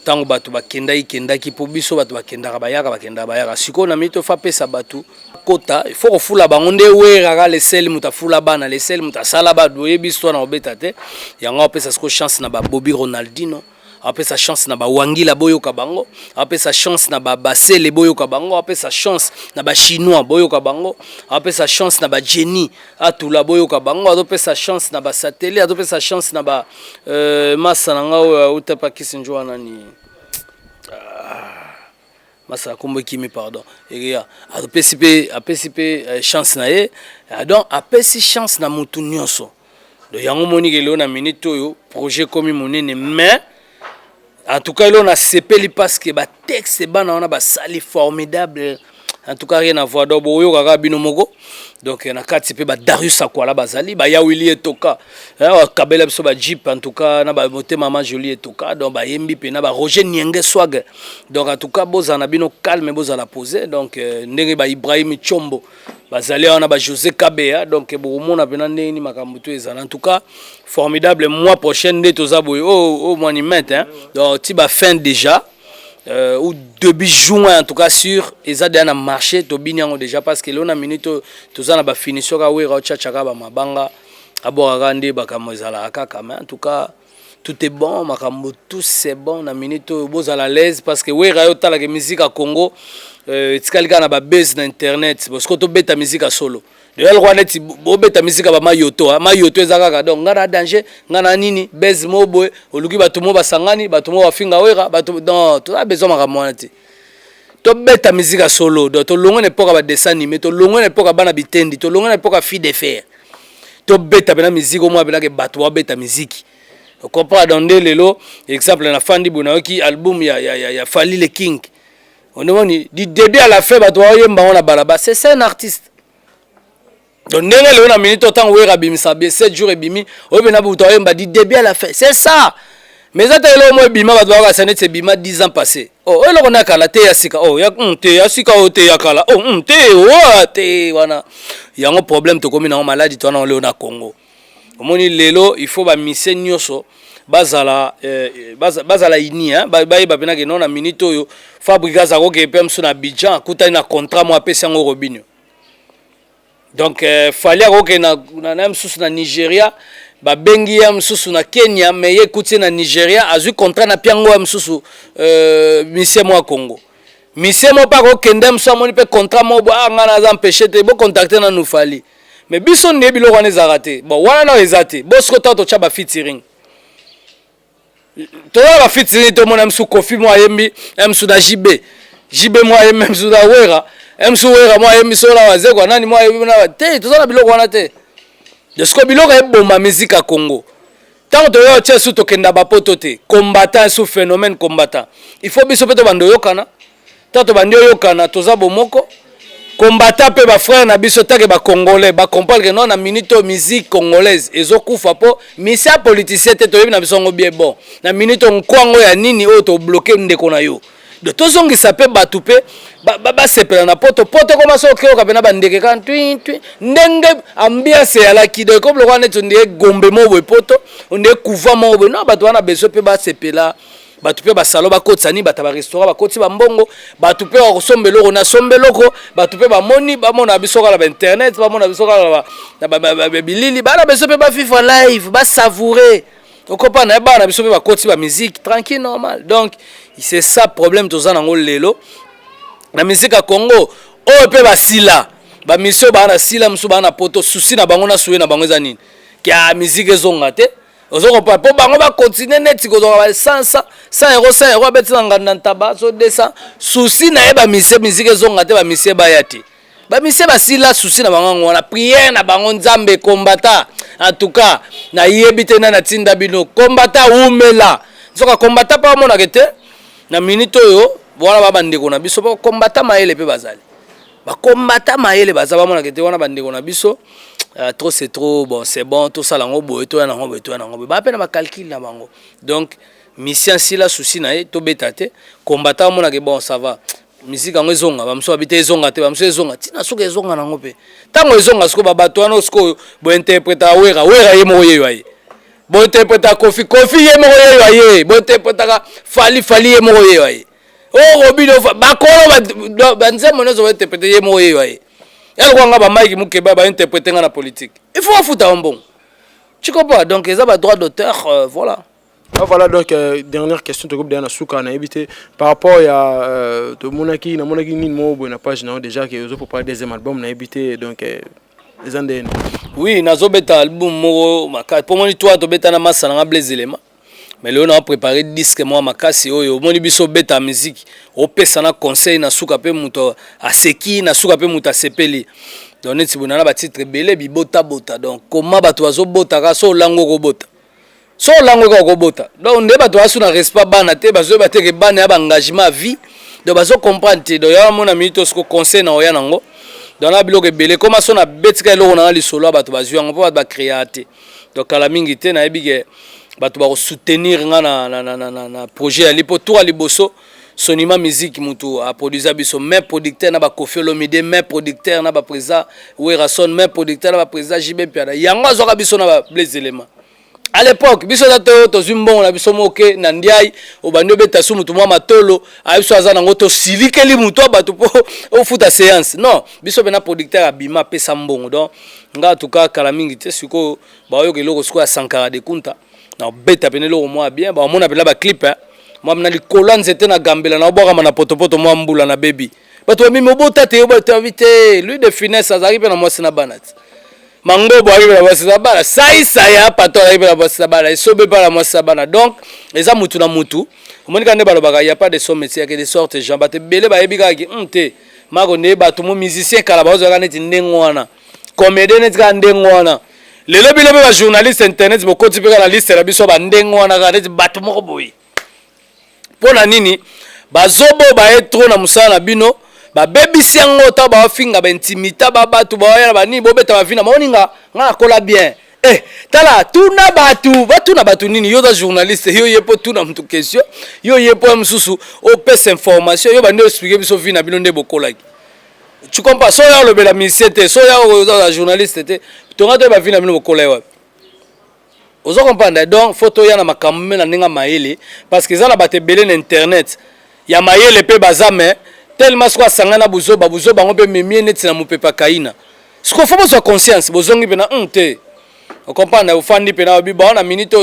tango bato bakendaki po biso bato bakendaka bayaka siko na mito fa pesa bato kota il faut refula bango nde wera ka les sel muta fula bana les sel muta sala ba doye biso na obeta te yango pesa siko chance na ba Bobby Ronaldinho après sa chance na ba Wangila boyoka bango après sa chance na ba Basele boyoka bango après sa chance na ba chinois boyoka bango après sa chance na ba Jenny atula boyoka bango après sa chance na ba satellite après sa chance na ba masa nanga utapa kisinjwa nani masa kombo kimi pardon et ya apesipe chance na ye donc apesi chance na mutu nyonso do yango moni ke leo na minute oyo projet komi monene mais en tout cas, on a sepeli parce que le texte est bon, on a sali formidable. En tout cas, rien à voir. Donc, on a binomogo. Donc, on a quatre types Darius Akwala Bazali, ya Willy Etoka, Kabela Soba Jeep. En tout cas, on a moté Maman Jolie Etoka. Donc, Yembi Pena, Roger Nienge Swag. Donc, en tout cas, boz on a bino calme, boz on a posé. Donc, Nere Ibrahim Chombo. Bazali on a José Kabea. Donc, bon, on a bena Neni Makamutu Ezana. En tout cas, formidable. Mois prochain, on est aux aboyés. Oh, monument. Donc, Tiba fin déjà. Ou début juin en tout cas sur ezade na marché to binyango déjà parce que l'on a minute tous na ba finition ka wera chachaka ba mabanga abora ndé bakamozala kaka mais en tout cas tout est bon makambo tout c'est bon na minute bozala à l'aise parce que wera yo tala que musique à Congo tikalika na ba base na internet parce que to beta musique à solo de elle roi net obeta musique ba mayoto mayoto ezaka donc ngana danger ngana nini bez mobo oluki batumo basangani batumo bafinga wera batu dans tout a besoin makamwanati to beta musique solo donc to longo ne poka ba dessin animé to longo ne poka bana bitendi to longo ne poka fille de fer to beta bena musique au moins bena ke batu wa beta musique on comprend dans lelo exemple na fandi bonaoki album ya Fally le King on demande du début à la fin batu wa yemba on la balaba c'est un artiste. Donc, on a minute autant où il y a 7 jours et bimi, on a dit début à la fin. C'est ça. Mais ça, c'est le bima, c'est bima 10 ans passés. Oh, on a kala te yasika. Oh, te yasika o te yakala. Oh, te wana. Il y a un problème to comme na maladie to na le Congo. Omoni lelo, il faut ba mise nyoso bazala ini hein ba pena ke non na minute yo fabrika za ko ke pem so na Abidjan kuta na contrat mo apesi ngo robinyo. Donc fallait que na msusu na Nigeria ba bengi ya msusu na Kenya mais écoutez na Nigeria a eu contrat na piango ya msusu mission moi Congo mission moi pas ko kende mso moni pe contrat mo ba ngana za empêcher te bo contacter na nous fali mais biso ne bilo wana ezarate bon wana na ezate bosko to cha ba featuring to ba featuring to mona msu Kofi mo ayembi msu na JB mo ayembi msu na wera msuwera moi emisola waze kwa nani moi na te tozana biloko wana te de ce que biloko eboma musique à Congo tant to yo tiesu to kenda ba poto te combattant sous phénomène combattant il faut biso peto bando yokana tant to bando yokana toza bomoko combattant pe ba frère na biso take ba congolais ba comprendre que non na minute musique congolaise ezokufa po misia politicien te to yebi na biso ngo bien bon na minute nkwango ya nini o to bloquer ndeko na yo de tozongi sape batupe ba sepela na poto koma so keo kapena bandeke kan twi ndenge ambiance ya la kido comme le roi net ndé gombe mo bo poto ndé kuva mo bo no batu wana beso pe ba sepela batupe ba salo ba kotsani bata ba restaurant ba kotsi ba mbongo batupe ba sombeloko na sombeloko batupe ba moni ba mona biso kala ba internet ba mona biso kala ba bilili ba beso pe ba FIFA live ba savourer on comprend na ba na biso pe ba kotsi ba musique tranquille normal donc c'est ça problème to zana ngol lelo na musique à Congo o pe ba sila ba mission ba na sila musu ba na poto souci na bango na soué na bango za nini ki a musique ezonga te ozoko pa po bango ba continuer net ko ba 100 €100 betina nganda ntaba so 200 souci na e ba musique ezonga te ba mission ba yati ba mission ba sila souci na bango na prière na bango nzambe combattant en tout cas na yebite na tinda bino combattant umela zoka combattant pa mona kete na minute yo voilà ba bandeko na biso ba combattant maele pe bazali ba combattant maele bazaba mona kete wana bandeko na biso trop c'est trop bon c'est bon tout ça lango boye to na ngo to na ngo ba pe na ba calcul na bango donc mission si la souci na to betate combattant mona ke bon ça va musique ngo ezonga ba mso abite ezonga te ba mso ezonga tina suka ezonga na ngo pe tango ezonga siko ba bato wana siko bo interpreta wera ye mo ye waye bo interpreta Kofi ye mo ye waye bo interpreta Fally ye mo ye waye oh robino ba ko ba nzemo no zo interpreta ye mo ye waye elle kwanga ba Mike Mukeba ba interpréter na politique il faut foutre un bon tu comprends donc ils ont ba droit d'auteur voilà. Ah, voilà donc dernière question de groupe de Souka na évité par rapport à de monaki ni mo na page na déjà que pour parler deuxième album na évité donc les andens oui nazo beta album mo maka pour moi toi to beta na masa na Blaise Elema mais là on a préparé disque moi makasi oyo moni biso beta musique o pesa na conseil na Souka pe muto aseki na Souka pe muto asepeli donc neti bonana ba titre belé bi bota donc comment ba to azo bota ka so lango ko bota so lango ko bota donc nde ba to asu na respect bana te bazo ba te ke bana ya ba engagement à vie donc bazo comprendre te donc ya mona minute ko conseil na oya nango donc la biloko belé comment so na betika eloko na li solo ba to bazu yango po ba créateur donc kala mingi te na ebige ba to ba soutenir nga na projet ya lipo tour liboso Sonima musique mutu a produit biso même producteur na ba Kofi Olomide même producteur na ba président Werason même producteur na ba président JB Piada yango azoka biso na ba Blaise Elema à l'époque biso dato to zumbon na biso moke na ndiai obando beta su mutu mwa matolo ayiso azana ngoto silikeli mutu bato po o futa séance non biso bena producteur abima pesa mbongo donc nga en tout cas kala mingi te siko ba yo ke loko siko ya Sankara de Kunta na beta penelo mo bien ba mona pela ba clip moi mna li colonne c'était na gambela na boka na potopoto moi mbula na baby bato ba mimi obota te bato invité lui de finesse azaki pe na mwasi na bana mangobo arrive na mwasi na bana saisa ya pato arrive na mwasi na bana esobe pa na mwasi na bana donc eza mutu na mutu omoni kande balobaka y a pas de son métier que de sorte gens bato belé ba yebi kaki te mako ne bato mo musicien kala bazaka neti ndengwana comédien neti ka ndengwana lelo bilo ba journaliste internet bokoti pe na liste la biso ba ndengwana ka neti bato moko boyi pona nini bazobo ba etro na musala na bino ba bebisi yango ta ba finga ba intimita ba bato ba ya ba ni bobeta ba vina moninga nga kola bien tala tuna batu nini yo da journaliste yo yepo tuna mtu question yo yepo msusu o pesa information yo ba ne expliquer biso vina bino nde bokola tu comprends so ya lobela misete so ya journaliste te tonga to ba vina bino bokola yo ozo comprendre donc photo ya na makambe na ninga maele parce que ça na bate belé na internet ya maele pe bazame tellement soit sangana buzoba ngo pe memie net na mupepa kaina ce qu'on faut soit conscience bozongi pena te on comprend na ufandi pena bi ba na minute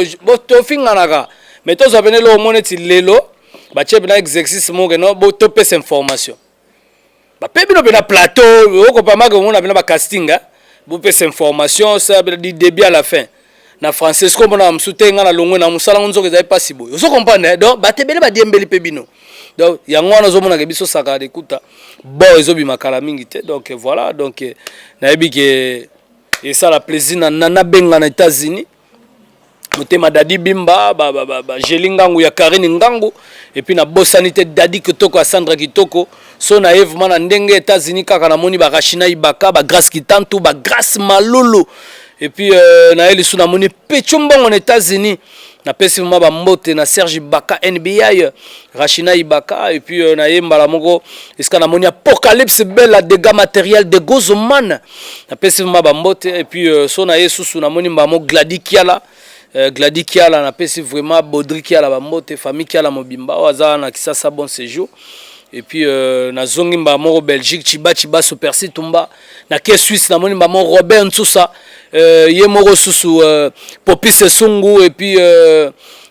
to finga naka mais to zabene lo moneti lelo ba che pena exercice mo que no bo to pesa information ba pe bino pena plateau o ko pa maga mona pena ba casting bo pesa information ça du début à la fin na français ko mona msutenga na longwe na musala nzoke za pas si boyo so comprendre donc ba te bele ba diembeli pe bino donc yango wana zo mona ke biso saka d'écoute bon ezobi makala mingi te donc voilà donc na yebi ke et ça la plaisir na nana benga na États-Unis motema dadi bimba ba jelingangu ya Karine ngangu et puis na bosanité dadi kitoko a Sandra kitoko so na Eve mana ndenge États-Unis kaka na moni ba Rachina Ibaka ba Grace Kitantu ba Grace Malolo et puis na eli suna moni pechumbongo na États-Unis na pesi ba mbote na Serge Ibaka NBA Rachina Ibaka et puis na yemba la moko iska na moni apocalypse belle dégâts matériels de Gozoman na pesi ba mbote et puis so na yesusu na moni ba mo Gladi Kiala na pesi vraiment Baudry Kiala ba mbote famille Kiala mobimba waza na kisasa bon séjour et puis na zongi ba mo Belgique Chiba Super Tumba na ke Suisse na moni ba mo Robert Ntsusa Yemoro Susu Popis Sungu et puis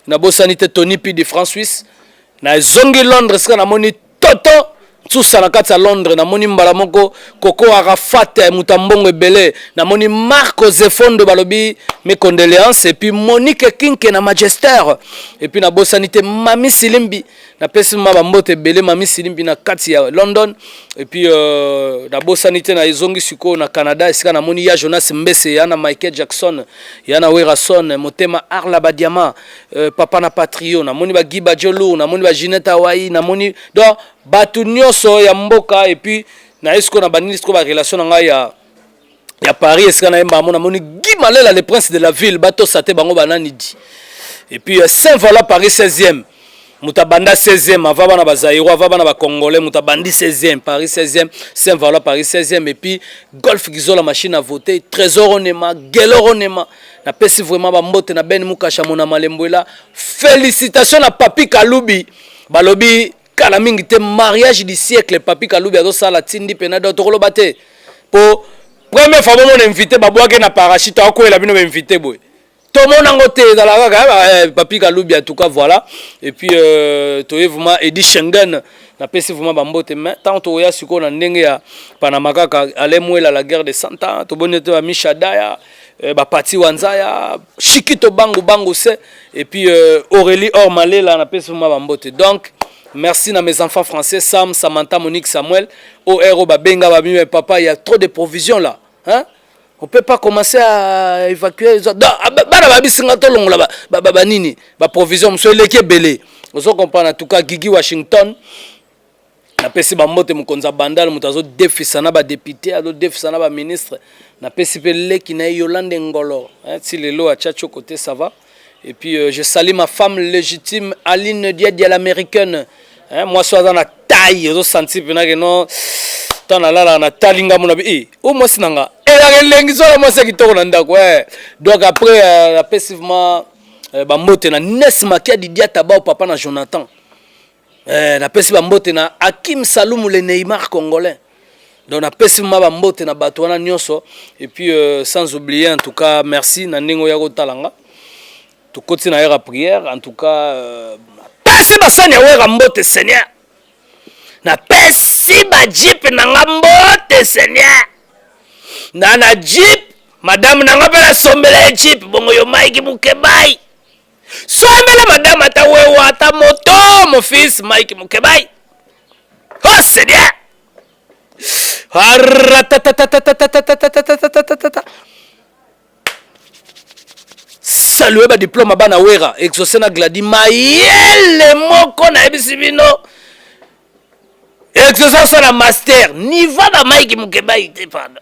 na bosanité Tony P de France Suisse na zongi Londres ska na moni Toto Tsusa na kati ya Londres na moni mbala moko Koko Arafat Mutambongo Ebele na moni Marco Zefondo balobi mes condoléances et puis Monique Kinke na Magister et puis na bosanité Mami Silimbi na pesi maba mbote Ebele Mami Silimbi na kati ya London et puis na bosanité na izongi siko na Canada esika na moni ya Jonas Mbese ya na Michael Jackson ya na Werason motema Arla Badiama papa na Patrio na moni ba Giba Jolu na moni ba Ginette Hawaii na moni donc batu nyoso ya mboka et puis na esko na banini sko ba relation na ya Paris esika na yemba mona moni Guy Malela le prince de la ville bato sate bango banani di et puis Saint-Vola Paris 16e mutabanda 16e avaba na bazairo avaba na ba congolais mutabandi 16e Paris 16e Saint-Vola Paris 16e et puis Golf Gizola machine à voter Trésor Onema Gelor Onema na pesi vraiment ba mbote na Ben Mukasha mona malembwela félicitations na Papi Kalubi balobi kala mingi te mariage du siècle Papi Kalubi azo sala tindi pena do tokolo bate po première fois mon invité babwake na parachute akoela bino invité boy tout le monde a côté dans la Papi Kalubi en tout cas voilà et puis tu es vraiment Eddie Schengen na pesi vraiment bambote mais tant to ya siko na ndenge ya Panamaka alemwela la guerre de 100 ans to bonete ba Mishadaya ba Pati Wanzaya Shikito Bangu c'est et puis Aurélie Ormalela na pesi vraiment bambote donc merci à mes enfants français Sam, Samantha, Monique, Samuel OR Babenga Babimi papa il y a trop de provisions là hein. On peut pas commencer à évacuer bana babisinga to longola ba nini ba provision monsieur leki belé ozo comprendre en tout cas Gigi Washington na pesi ba mbote mukonza bandal mutazo defisana ba député ado defisana ba ministre na pesi pe leki na Yolande Ngolo hein si lelo a chacho côté ça va et puis je salue ma femme légitime Aline Diadi l'américaine hein moi soit dans la taille ozo sentir pena que non tana lala na talinga mona bi o mo sinanga la lengi so mo se kitoko na ndako donc après passivement ba mbote na Nesma qui a didiata ba papa na Jonathan na pesi ba mbote na Hakim Saloum le Neymar congolais donc na pesi ma ba mbote na bato wana nyonso et puis sans oublier en tout cas merci na ningo ya kotalanga to continue na era prière en tout cas pesi ba sanya wera mbote Seigneur na pesi ba na jeep nanga mbote Seigneur. Na jeep madame nanga pela sombela jeep bongo yo Mike Mukebai. Sombela madame ata wewe ata moto mon fils Mike Mukebai. Oh Seigneur. Saluer ba diplôme bana wera exaucer na gladi mayele moko na ebisi bino. Exaucer na master ni va na Mike Mukebai te pardon.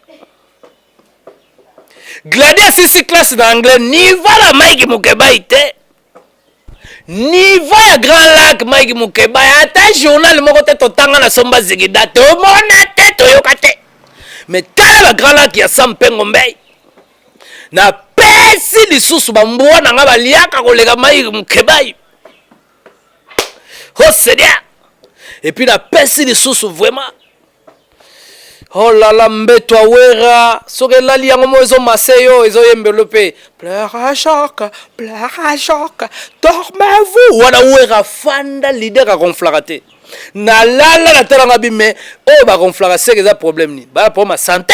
Gladi assisi classe na anglais ni va na Mike Mukebai te. Ni va ya Grand Lac Mike Mukebai ata journal moko te totanga na somba zigida to mona te to yokate. Mais tala ba Grand Lac ya Sampengo Mbei. Na pesi lisusu bambwa na nga baliaka kolega Mike Mukebai. Oh Seigneur. Et puis na pesi lisusu vraiment. Oh là là mbeto awera soke lali yango mo ezo maseyo ezo yembelope pleure à choc dormez-vous wana wera fanda leader a gonflagate na lala na tala ngabi me o ba gonflaga c'est que ça problème ni ba pour ma santé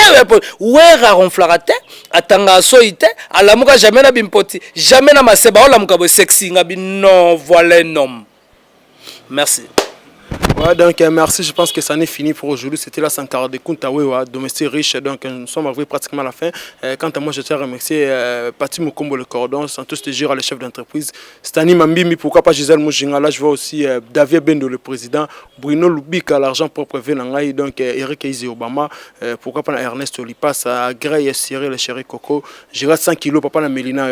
wera gonflagate atanga soite alamuka jamais na bimpoti jamais na maseba o lamuka bo sexy ngabi non voilà un homme. Merci. Ouais, donc merci, je pense que ça n'est fini pour aujourd'hui. C'était la Sankara de Kuntawewa, domestique riche. Donc nous sommes arrivés pratiquement à la fin. Quant à moi, je tiens à remercier Pati Mukombo le cordon, Santos Tejira, le chef d'entreprise, Stani Mambimi, pourquoi pas Gisèle Moujinga. Là, je vois aussi David Bendo, le président, Bruno Lubika, l'argent propre Venangaï, donc Eric Eizé Obama, pourquoi pas Ernest Olipas, Grey Cyril, le chéri Coco, Gérard 100 kilos, papa na Melina,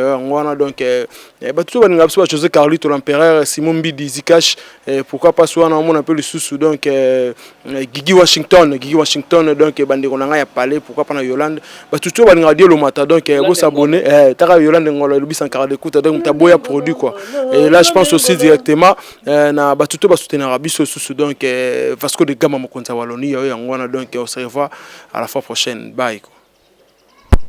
donc tout le monde, José Carlito, l'empereur, Simon Bidi, Zikash, pourquoi pas soit on a un peu le sous donc Gigi Washington donc bandeko nanga ya parler pourquoi pas na Yolande ba tout ba radio le matin donc vous s'abonner tara Yolande ngolo le Sankara d'écoute donc taboya produit quoi et là je pense aussi directement na ba tout ba soutenir abiso sous donc Vasco de Gama Mokonza Wallonie donc on se revoit à la fois prochaine bye.